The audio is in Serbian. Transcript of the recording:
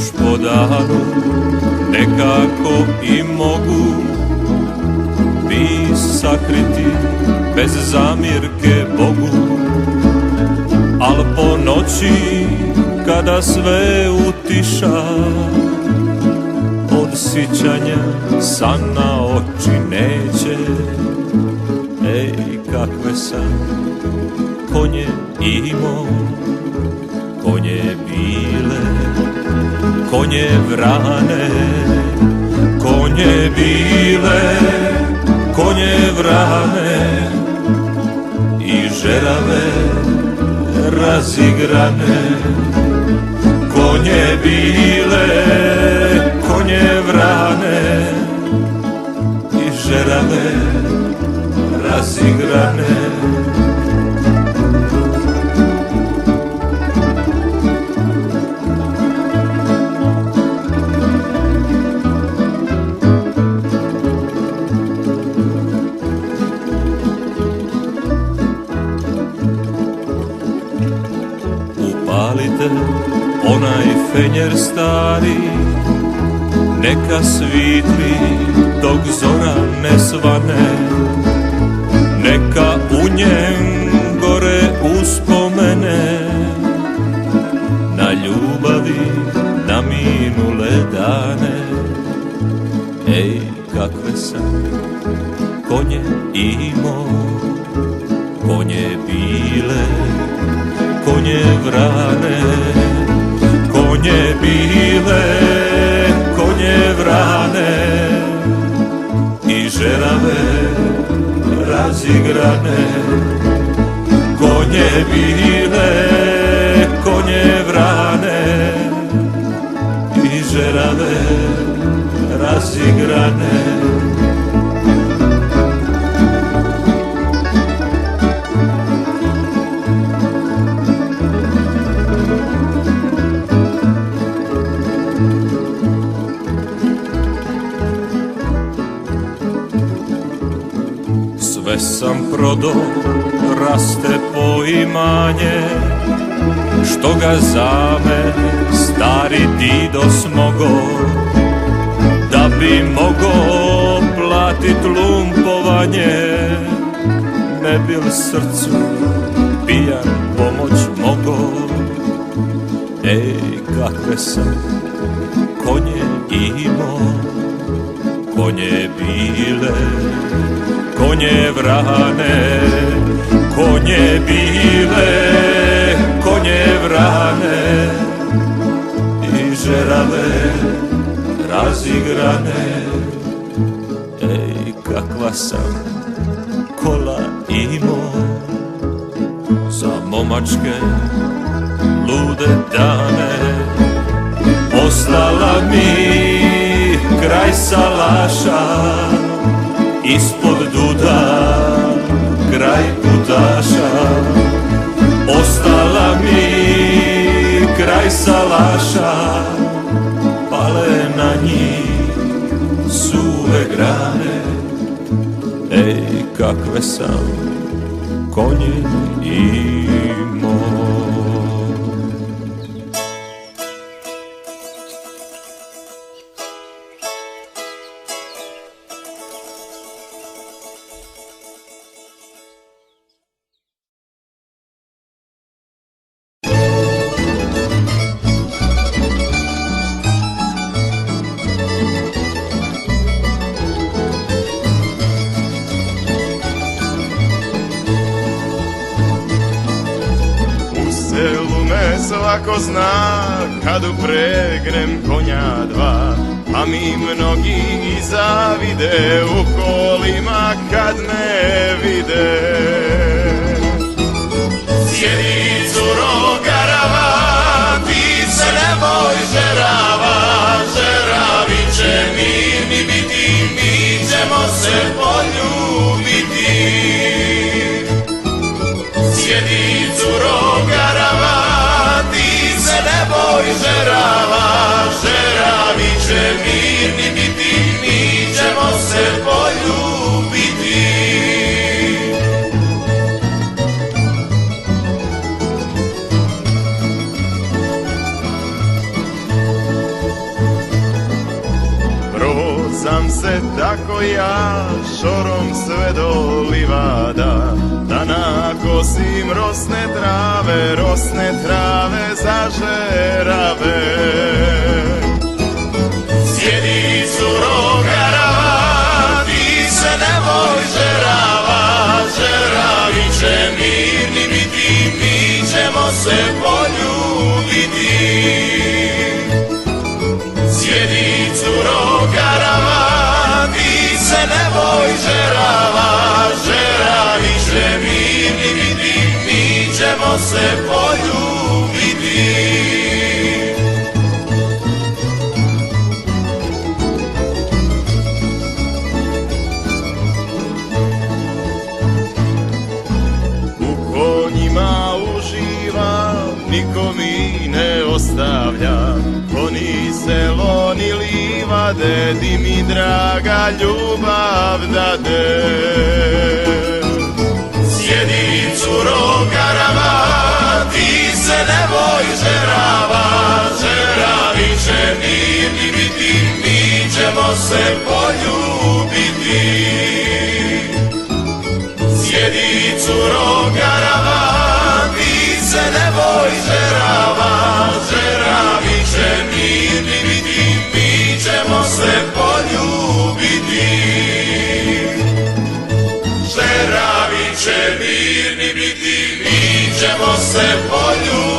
još po danu nekako i mogu bi sakriti bez zamjerke Bogu. Al po noći kada sve utiša, od sićanja san na oči neće. Ej, kakve sam konje imao, konje bile, konje vrane, konje bile, konje vrane i žerave razigrane. Konje bile, konje vrane i žerave razigrane. Upalite onaj fenjer stari, neka svitli dok zora ne svane. Neka u njem gore uspomene na ljubavi, na minule dane. Ej, kakve sam konje imao, konje bile, konje vrane, konje bile, konje vrane i žerave razigrane. Konje bile, konje vrane i žerave razigrane. Sve sam prodo, raste poimanje, što ga za me stari dido smogo, da bi mogo platit lumpovanje. Ne bil srcu pijan pomoć mogo. Ej, kakve sam konje imao, konje bile, konje vrane, konje bile, konje vrane i žerave razigrane. Ej, kakva sam kola imao za momačke lude dane. Ostala mi kraj salaša, ispod duda kraj putaša. Ostala mi kraj salaša, pale na njih suve grane. Ej, kakve sam konje imao. Svako zna kad upregnem konja dva, a mi mnogi i zavide u kolima kad me vide. Sjedi curo garava, ti se nemoj žerava, žeravi će mirni biti, mi ćemo se poljubiti. Sjedi curo garava, nemoj žerava, žeravi će mirni biti, mi ćemo se poljubiti. evo ja šorom sve do livada, da nakosim rosne trave zažerave. Sjedi curo garava, ti se nemoj žerava, žeravi će mirni biti, mi ćemo se poljubiti. Sjedi curo garava, ti se nemoj žerava, žeravi će mirni biti, mi ćemo se poljubiti. Niko mi ne ostavlja, ko ni selo ni livade, di mi draga ljubav dade. Sjedi curo garava, ti se nemoj žerava, žeravi će mirni biti, mi ćemo se poljubiti. Sjedi curo garava, se nemoj žerava, žeravi će mirni biti, mi ćemo se poljubiti. Žeravi će mirni biti, mi ćemo se poljubiti.